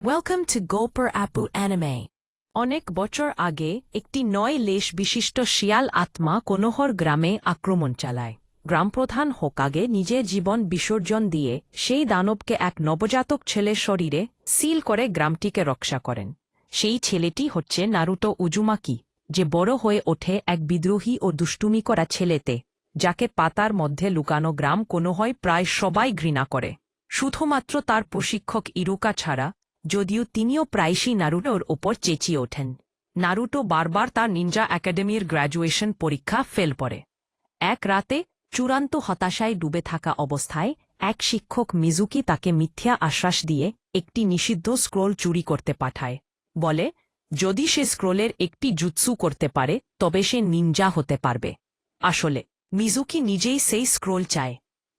Welcome to গোপার আপু anime. অনেক বছর আগে একটি ৯ লেশ বিশিষ্ট শিয়াল আত্মা কোনোহর গ্রামে আক্রমণ চালায়। গ্রামপ্রধান হোকাগে নিজের জীবন বিসর্জন দিয়ে সেই দানবকে এক নবজাতক ছেলের শরীরে সিল করে গ্রামটিকে রক্ষা করেন। সেই ছেলেটি হচ্ছে নারুটো উজুমাকি, যে বড় হয়ে ওঠে এক বিদ্রোহী ও দুষ্টুমি করা ছেলেতে, যাকে পাতার মধ্যে লুকানো গ্রাম কোনোহয় প্রায় সবাই ঘৃণা করে, শুধুমাত্র তার প্রশিক্ষক ইরুকা ছাড়া, যদিও তিনিও প্রায়শই নারুটোর ওপর চেঁচিয়ে ওঠেন। নারুটো বারবার তার নিনজা একাডেমির গ্র্যাজুয়েশন পরীক্ষা ফেল করে। এক রাতে চূড়ান্ত হতাশায় ডুবে থাকা অবস্থায় এক শিক্ষক মিজুকি তাকে মিথ্যা আশ্বাস দিয়ে একটি নিষিদ্ধ স্ক্রোল চুরি করতে পাঠায়। বলে, যদি সে স্ক্রোলের একটি জুৎসু করতে পারে তবে সে নিনজা হতে পারবে। আসলে মিজুকি নিজেই সেই স্ক্রোল চায়।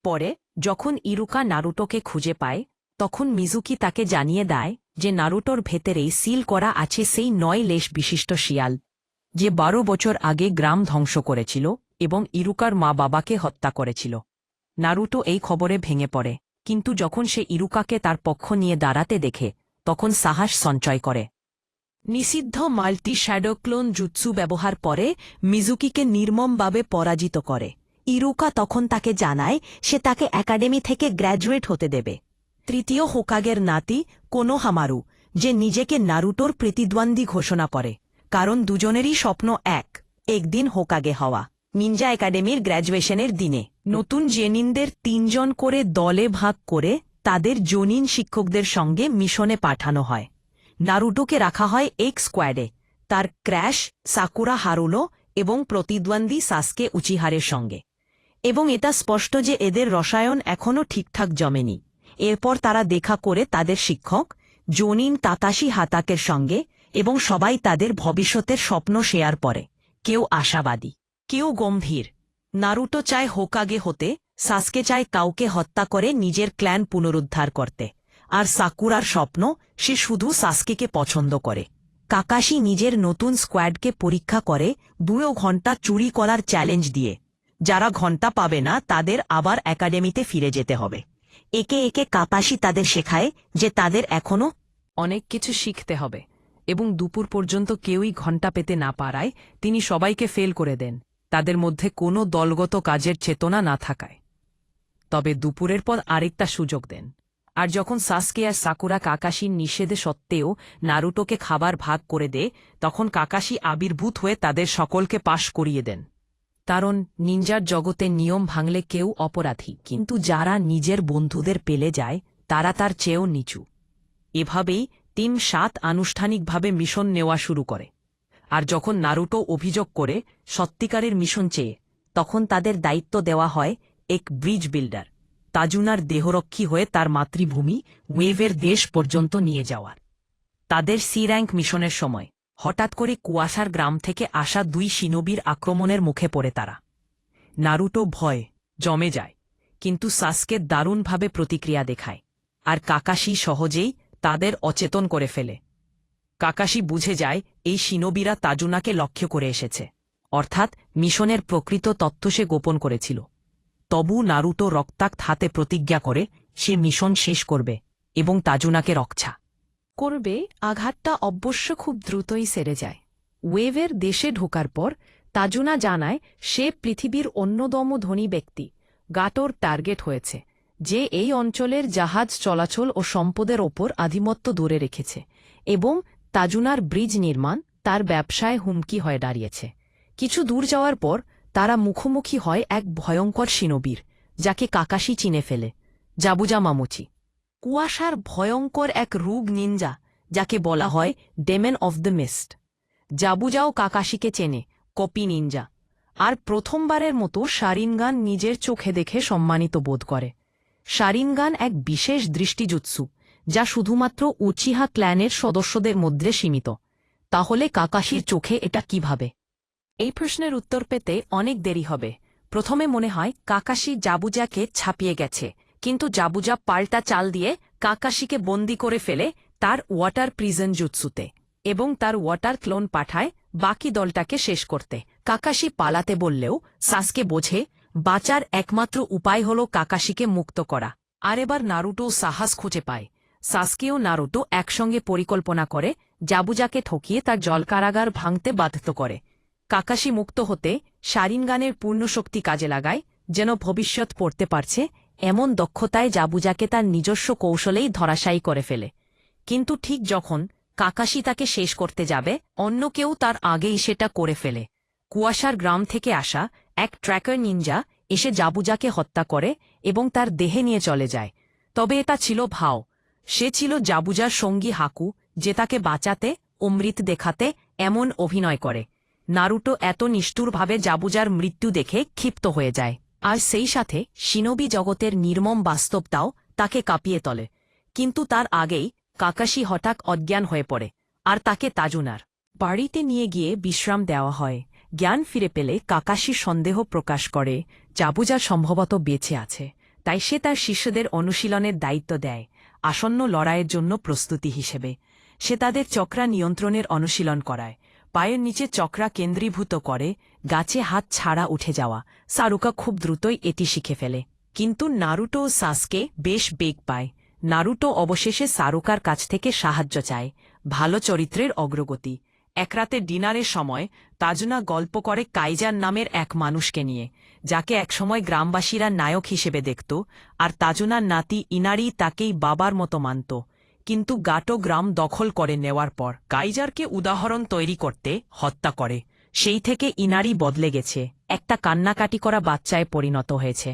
পরে যখন ইরুকা নারুটোকে খুঁজে পায়, তখন মিজুকি তাকে জানিয়ে দেয় যে নারুটোর ভেতরেই সিল করা আছে সেই ৯ লেশ বিশিষ্ট শিয়াল, যে ১২ বছর আগে গ্রাম ধ্বংস করেছিল এবং ইরুকার মা বাবাকে হত্যা করেছিল। নারুটো এই খবরে ভেঙে পড়ে, কিন্তু যখন সে ইরুকাকে তার পক্ষ নিয়ে দাঁড়াতে দেখে তখন সাহস সঞ্চয় করে। নিষিদ্ধ মাল্টি শ্যাডো ক্লোন জুৎসু ব্যবহার করে মিজুকিকে নির্মমভাবে পরাজিত করে। ইরুকা তখন তাকে জানায় সে তাকে একাডেমি থেকে গ্র্যাজুয়েট হতে দেবে। তৃতীয় হোকাগের নাতি কোনোহামারু, যে নিজেকে নারুটোর প্রতিদ্বন্দ্বী ঘোষণা করে, কারণ দুজনেরই স্বপ্ন একদিন হোকাগে হওয়া। নিনজা একাডেমির গ্র্যাজুয়েশনের দিনে নতুন জেনিনদের ৩ জন করে দলে ভাগ করে তাদের জোনিন শিক্ষকদের সঙ্গে মিশনে পাঠানো হয়। নারুটোকে রাখা হয় এক স্কোয়াডে, তার ক্র্যাশ, সাকুরা হারুনো এবং প্রতিদ্বন্দ্বী সাসকে উচিহারের সঙ্গে। এবং এটা স্পষ্ট যে এদের রসায়ন এখনও ঠিকঠাক জমেনি। এরপর তারা দেখা করে তাদের শিক্ষক জোনিন তাতাশি হাতাকের সঙ্গে, এবং সবাই তাদের ভবিষ্যতের স্বপ্ন শেয়ার করে। কেউ আশাবাদী, কেউ গম্ভীর। নারুটো চায় হোকাগে হতে, সাসকে চায় কাউকে হত্যা করে নিজের ক্ল্যান পুনরুদ্ধার করতে, আর সাকুরার স্বপ্ন সে শুধু সাসকেকে পছন্দ করে। কাকাশি নিজের নতুন স্কোয়াডকে পরীক্ষা করে ২ ঘন্টা চুরি করার চ্যালেঞ্জ দিয়ে। যারা ঘন্টা পাবে না তাদের আবার একাডেমিতে ফিরে যেতে হবে। একে একে কাকাশি তাদের শেখায় যে তাদের এখনও অনেক কিছু শিখতে হবে, এবং দুপুর পর্যন্ত কেউই ঘণ্টা পেতে না পারায় তিনি সবাইকে ফেল করে দেন, তাদের মধ্যে কোনো দলগত কাজের চেতনা না থাকায়। তবে দুপুরের পর আরেকটা সুযোগ দেন, আর যখন সাসকে আর সাকুরা কাকাশির নিষেধে সত্ত্বেও নারুটোকে খাবার ভাগ করে দেয়, তখন কাকাশি আবির্ভূত হয়ে তাদের সকলকে পাশ করিয়ে দেন। কারণ নিনজার জগতে নিয়ম ভাঙলে কেউ অপরাধী, কিন্তু যারা নিজের বন্ধুদের পেলে যায় তারা তার চেয়েও নিচু। এভাবেই টিম ৭ আনুষ্ঠানিকভাবে মিশন নেওয়া শুরু করে। আর যখন নারুটো অভিযোগ করে সত্যিকারের মিশন চেয়ে, তখন তাদের দায়িত্ব দেওয়া হয় এক ব্রিজ বিল্ডার তাজুনার দেহরক্ষী হয়ে তার মাতৃভূমি ওয়েভের দেশ পর্যন্ত নিয়ে যাওয়ার। তাদের সি র্যাঙ্ক মিশনের সময় হঠাৎ করে কুয়াশার গ্রাম থেকে আসা ২ শিনোবির আক্রমণের মুখে পড়ে তারা। নারুটো ভয় জমে যায়, কিন্তু সাসকে দারুণভাবে প্রতিক্রিয়া দেখায়, আর কাকাশি সহজেই তাদের অচেতন করে ফেলে। কাকাশি বুঝে যায় এই শিনোবিরা তাজুনাকে লক্ষ্য করে এসেছে, অর্থাৎ মিশনের প্রকৃত তথ্য সে গোপন করেছিল। তবু নারুটো রক্তাক্ত হাতে প্রতিজ্ঞা করে সে মিশন শেষ করবে এবং তাজুনাকে রক্ষা করবে। আঘাতটা অবশ্য খুব দ্রুতই সেরে যায়। ওয়েভের দেশে ঢোকার পর তাজুনা জানায় সে পৃথিবীর অন্যতম ধনী ব্যক্তি, গাটোর টার্গেট হয়েছে, যে এই অঞ্চলের জাহাজ চলাচল ও সম্পদের ওপর আধিপত্য ধরে রেখেছে, এবং তাজুনার ব্রিজ নির্মাণ তার ব্যবসায় হুমকি হয়ে দাঁড়িয়েছে। কিছু দূর যাওয়ার পর তারা মুখোমুখি হয় এক ভয়ঙ্কর শিনোবির, যাকে কাকাশি চিনে ফেলে, জাবুজা মামুচি। কুয়াশার ভয়ঙ্কর এক রূপ নিনজা, যাকে বলা হয় ডেমন অফ দ্য মিস্ট। জাবুজাও কাকাশিকে চেনে, কপি নিনজা, আর প্রথমবারের মতো শারিনগান নিজের চোখে দেখে সম্মানিত বোধ করে। শারিনগান এক বিশেষ দৃষ্টিজুৎসু, যা শুধুমাত্র উচিহা ক্ল্যানের সদস্যদের মধ্যে সীমিত। তাহলে কাকাশির চোখে এটা কিভাবে? এই প্রশ্নের উত্তর পেতে অনেক দেরি হবে। প্রথমে মনে হয় কাকাশি জাবুজাকে ছাপিয়ে গেছে, কিন্তু জাবুজা পাল্টা চাল দিয়ে কাকাশিকে বন্দি করে ফেলে তার ওয়াটার প্রিজন জুৎসুতে, এবং তার ওয়াটার ক্লোন পাঠায় বাকি দলটাকে শেষ করতে। কাকাশি পালাতে বললেও সাসকে বোঝে বাঁচার একমাত্র উপায় হল কাকাশিকে মুক্ত করা। আর এবার নারুটো সাহস খুঁজে পায়। সাসকে ও নারুটো একসঙ্গে পরিকল্পনা করে জাবুজাকে ঠকিয়ে তার জলকারাগার ভাঙতে বাধ্য করে। কাকাশি মুক্ত হতে শারিনগানের পূর্ণশক্তি কাজে লাগায়, যেন ভবিষ্যৎ পড়তে পারছে এমন দক্ষতায় জাবুজাকে তার নিজস্ব কৌশলেই ধরাশায়ী করে ফেলে। কিন্তু ঠিক যখন কাকাশি তাকে শেষ করতে যাবে, অন্য কেউ তার আগেই সেটা করে ফেলে। কুয়াশার গ্রাম থেকে আসা এক ট্র্যাকার নিনজা এসে জাবুজাকে হত্যা করে এবং তার দেহে নিয়ে চলে যায়। তবে এটা ছিল ভাও। সে ছিল জাবুজার সঙ্গী হাকু, যে তাকে বাঁচাতে, অমৃত দেখাতে এমন অভিনয় করে। নারুটো এত নিষ্ঠুরভাবে জাবুজার মৃত্যু দেখে ক্ষিপ্ত হয়ে যায়, আর সেই সাথে শিনোবি জগতের নির্মম বাস্তবতাও তাকে কাঁপিয়ে তোলে। কিন্তু তার আগেই কাকাশি হঠাৎ অজ্ঞান হয়ে পড়ে, আর তাকে তাজুনার বাড়িতে নিয়ে গিয়ে বিশ্রাম দেওয়া হয়। জ্ঞান ফিরে পেলে কাকাশি সন্দেহ প্রকাশ করে জাবুজা সম্ভবত বেঁচে আছে, তাই সে তার শিষ্যদের অনুশীলনের দায়িত্ব দেয়, আসন্ন লড়াইয়ের জন্য প্রস্তুতি হিসেবে। সে তাদের চক্রা নিয়ন্ত্রণের অনুশীলন করায়, পায়ের নিচে চক্রা কেন্দ্রীভূত করে, গাছে হাত ছাড়া উঠে যাওয়া। সারুকা খুব দ্রুতই এটি শিখে ফেলে, কিন্তু নারুটো ও সাসকে বেশ বেগ পায়। নারুটো অবশেষে সারুকার কাছ থেকে সাহায্য চায়, ভালো চরিত্রের অগ্রগতি। এক রাতে ডিনারের সময় তাজুনা গল্প করে কাইজার নামের এক মানুষকে নিয়ে, যাকে একসময় গ্রামবাসীরা নায়ক হিসেবে দেখত, আর তাজুনার নাতি ইনারি তাকেই বাবার মতো মানত। কিন্তু গাটো গ্রাম দখল করে নেওয়ার পর কাইজারকে উদাহরণ তৈরি করতে হত্যা করে। সেই থেকে ইনারি বদলে গেছে, একটা কান্নাকাটি করা বাচ্চায় পরিণত হয়েছে।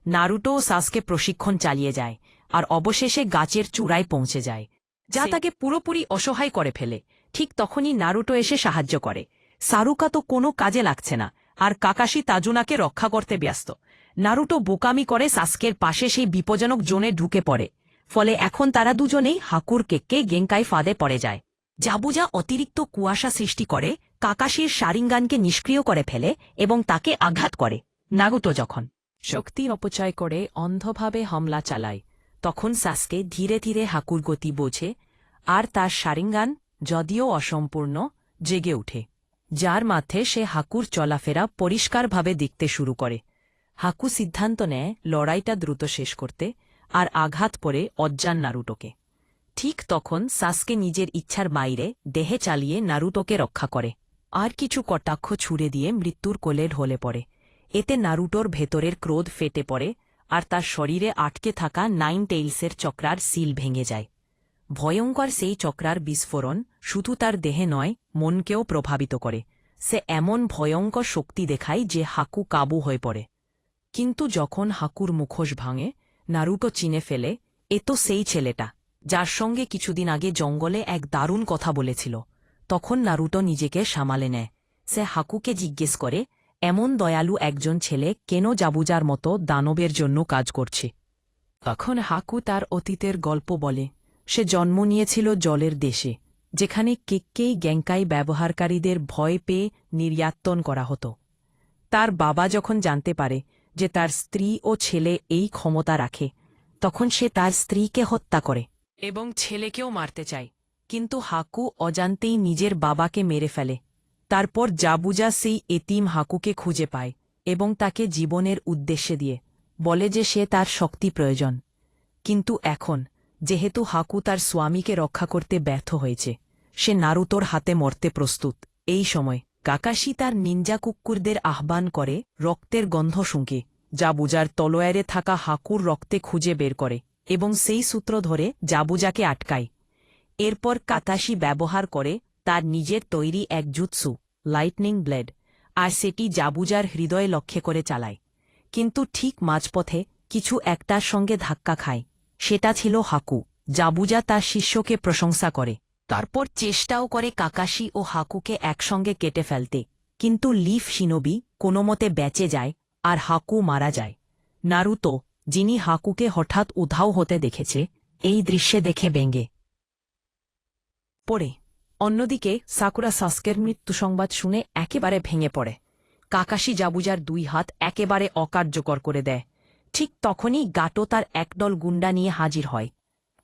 নারুটো ও সাসকে প্রশিক্ষণ চালিয়ে যায়, আর অবশেষে গাছের চূড়ায় পৌঁছে যায়, যা তাকে পুরোপুরি অসহায় করে ফেলে। ঠিক তখনই নারুটো এসে সাহায্য করে। সারুকা তো কোনো কাজে লাগছে না, আর কাকাশি তাজুনাকে রক্ষা করতে ব্যস্ত। নারুটো বোকামি করে সাসকের পাশে সেই বিপজ্জনক জোনে ঢুকে পড়ে, ফলে এখন তারা দুজনেই হাকুর কেককে গেঙ্কাই ফাঁদে পড়ে যায়। জাবুজা অতিরিক্ত কুয়াশা সৃষ্টি করে কাকাশির শারিঙ্গানকে নিষ্ক্রিয় করে ফেলে এবং তাকে আঘাত করে। নারুটো যখন শক্তির অপচয় করে অন্ধভাবে হামলা চালায়, তখন সাসকে ধীরে ধীরে হাকুর গতি বোঝে, আর তার শারিঙ্গান, যদিও অসম্পূর্ণ, জেগে ওঠে, যার মাধ্যমে সে হাকুর চলাফেরা পরিষ্কারভাবে দেখতে শুরু করে। হাকু সিদ্ধান্ত নেয় লড়াইটা দ্রুত শেষ করতে, আর আঘাত পড়ে অজ্ঞান নারুটোকে। ঠিক তখন সাসকে নিজের ইচ্ছার বাইরে দেহে চালিয়ে নারুটোকে রক্ষা করে, আর কিছু কটাক্ষ ছুড়ে দিয়ে মৃত্যুর কোলে ঢলে পড়ে। এতে নারুটোর ভেতরের ক্রোধ ফেটে পড়ে, আর তার শরীরে আটকে থাকা নাইন টেইলসের চক্রার সিল ভেঙে যায়। ভয়ঙ্কর সেই চক্রার বিস্ফোরণ শুধু তার দেহে নয়, মনকেও প্রভাবিত করে। সে এমন ভয়ঙ্কর শক্তি দেখায় যে হাকু কাবু হয়ে পড়ে। কিন্তু যখন হাকুর মুখোশ ভাঙে, নারুটো চিনে ফেলে এ তো সেই ছেলেটা যার সঙ্গে কিছুদিন আগে জঙ্গলে এক দারুণ কথা বলেছিল। তখন নারুটো নিজেকে সামালে নেয়। সে হাকুকে জিজ্ঞেস করে, এমন দয়ালু একজন ছেলে কেন জাবুজার মতো দানবের জন্য কাজ করছে? তখন হাকু তার অতীতের গল্প বলে। সে জন্ম নিয়েছিল জলের দেশে, যেখানে কেককেই গেঙ্কাই ব্যবহারকারীদের ভয় পেয়ে নির্যাতন করা হতো। তার বাবা যখন জানতে পারে যে তার স্ত্রী ও ছেলে এই ক্ষমতা রাখে, তখন সে তার স্ত্রীকে হত্যা করে এবং ছেলেকেও মারতে চায়। কিন্তু হাকু অজান্তেই নিজের বাবাকে মেরে ফেলে। তারপর জাবুজা সেই এতিম হাকুকে খুঁজে পায় এবং তাকে জীবনের উদ্দেশ্যে দিয়ে বলে যে সে তার শক্তি প্রয়োজন। কিন্তু এখন যেহেতু হাকু তার স্বামীকে রক্ষা করতে ব্যর্থ হয়েছে, সে নারুতোর হাতে মরতে প্রস্তুত। এই সময় কাকাশি তার নিনজা কুকুরদের আহ্বান করে রক্তের গন্ধ শুঁকে জাবুজার তলোয়ারে থাকা হাকুর রক্তে খুঁজে বের করে এবং সেই সূত্র ধরে জাবুজাকে আটকায়। এরপর কাকাশি ব্যবহার করে তার নিজের তৈরি এক জুৎসু, লাইটনিং ব্লেড, আর সেটি জাবুজার হৃদয়ে লক্ষ্যে করে চালায়। কিন্তু ঠিক মাঝপথে কিছু একটার সঙ্গে ধাক্কা খায়। সেটা ছিল হাকু। জাবুজা তার শিষ্যকে প্রশংসা করে, তারপর চেষ্টাও করে কাকাশি ও হাকুকে একসঙ্গে কেটে ফেলতে, কিন্তু লিফ শিনোবি কোনোমতে বেঁচে যায় আর হাকু মারা যায়। নারুতো, যিনি হাকুকে হঠাৎ উধাও হতে দেখেছে, এই দৃশ্যে দেখে ব্যঙ্গে পড়ে। অন্যদিকে সাকুরা সাসকের মৃত্যু সংবাদ শুনে একেবারে ভেঙে পড়ে। কাকাশি জাবুজার দুই হাত একেবারে অকার্যকর করে দেয়। ঠিক তখনই গাটো তার একদল গুন্ডা নিয়ে হাজির হয়,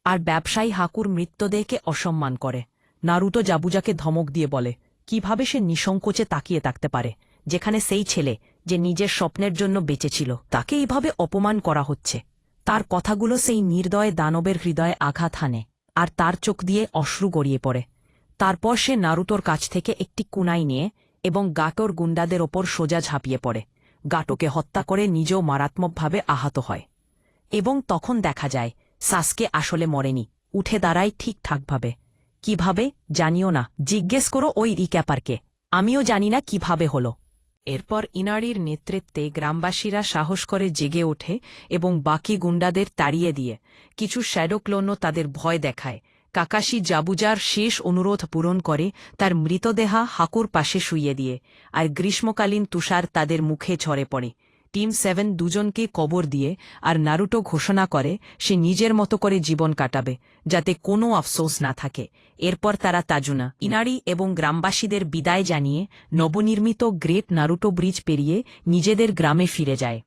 আর ব্যবসায়ী হাকুর মৃতদেহকে অসম্মান করে। নারুতো জাবুজাকে ধমক দিয়ে বলে কিভাবে সে নিঃসংকোচে তাকিয়ে থাকতে পারে, যেখানে সেই ছেলে যে নিজের স্বপ্নের জন্য বেঁচেছিল তাকে এইভাবে অপমান করা হচ্ছে। তার কথাগুলো সেই নির্দয় দানবের হৃদয়ে আঘাত হানে, আর তার চোখ দিয়ে অশ্রু গড়িয়ে পড়ে। তারপর সে নারুতোর কাছ থেকে একটি কুনাই নিয়ে এবং গাটোর গুন্ডাদের ওপর সোজা ঝাঁপিয়ে পড়ে। গাটোকে হত্যা করে নিজেও মারাত্মকভাবে আহত হয়। এবং তখন দেখা যায় সাসকে আসলে মরেনি, উঠে দাঁড়ায় ঠিকঠাকভাবে। কিভাবে জানিও না, জিজ্ঞেস করো ওই রিক্যাপারকে, আমিও জানি না কিভাবে হলো। এরপর ইনারির নেতৃত্বে গ্রামবাসীরা সাহস করে জেগে ওঠে এবং বাকি গুন্ডাদের তাড়িয়ে দিয়ে কিছু শ্যাডো ক্লোনও তাদের ভয় দেখায়। কাকাশি জাবুজার শেষ অনুরোধ পূরণ করে তার মৃতদেহ হাকুর পাশে শুইয়ে দিয়ে, আর গ্রীষ্মকালীন তুষার তাদের মুখে ঝরে পড়ে। টিম 7 দুজনকে কবর দিয়ে আর নারুটো ঘোষণা করে সে নিজের মতো করে জীবন কাটাবে, যাতে কোনো আফসোস না থাকে। এরপর তারা তাজুনা, ইনারি এবং গ্রামবাসীদের বিদায় জানিয়ে নবনির্মিত গ্রেট নারুটো ব্রিজ পেরিয়ে নিজেদের গ্রামে ফিরে যায়।